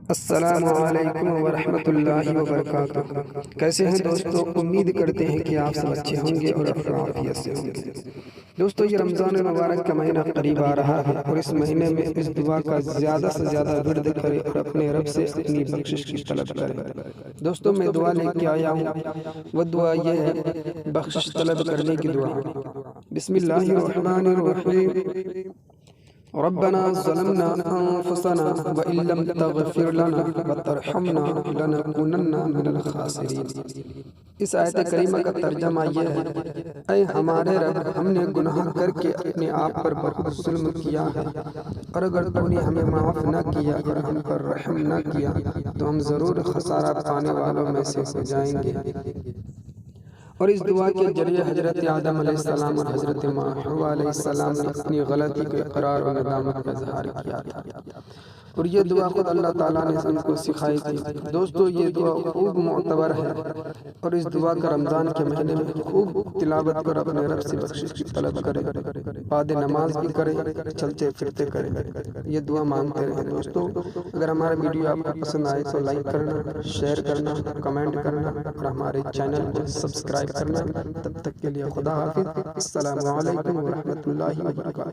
السلام علیکم ورحمۃ اللہ وبرکاتہ۔ کیسے ہیں دوستو؟ امید کرتے ہیں کہ آپ سب اچھے ہوں گے اور عافیت سے ہوں گے۔ دوستو، یہ رمضان المبارک کا مہینہ قریب آ رہا ہے اور اس مہینے میں اس دعا کا زیادہ سے زیادہ ورد کریں اور اپنے رب سے اپنی بخشش کی طلب کریں۔ دوستو، میں دعا لے کے آیا ہوں، وہ دعا یہ ہے، بخشش طلب کرنے کی دعا۔ بسم اللہ الرحمن الرحیم۔ ربنا ظلمنا انفسنا وان لم تغفر لنا وترحمنا لنكونن من الخاسرین۔ اس آیت کریمہ کا ترجمہ یہ ہے، اے ہمارے رب، ہم نے گناہ کر کے اپنے آپ پر بہت ظلم کیا ہے، اور اگر تو نے ہمیں معاف نہ کیا اور ہم پر رحم نہ کیا تو ہم ضرور خسارہ پانے والوں میں سے ہو جائیں گے۔ اور اس دعا کے ذریعے حضرت آدم علیہ السلام اور حضرت حوا علیہ السلام نے اپنی غلطی کو اقرار و ندامت کا اظہار کیا تھا، اور یہ دعا خود اللہ تعالیٰ نے ان کو سکھائی تھی۔ دوستو، یہ دعا خوب معتبر ہے، اور اس دعا کا رمضان کے مہینے میں خوب تلاوت کر اپنے رب سے بخشش کی طلب کرے، بعد نماز بھی کرے، چلتے پھرتے کرے، یہ دعا مانگتے رہے۔ دوستو، اگر ہمارا ویڈیو آپ کو پسند آئے تو لائک کرنا، شیئر کرنا، کمنٹ کرنا اور ہمارے چینل کو سبسکرائب کرنا۔ تب تک کے لیے خدا حافظ۔ السلام علیکم ورحمۃ اللہ وبرکاتہ۔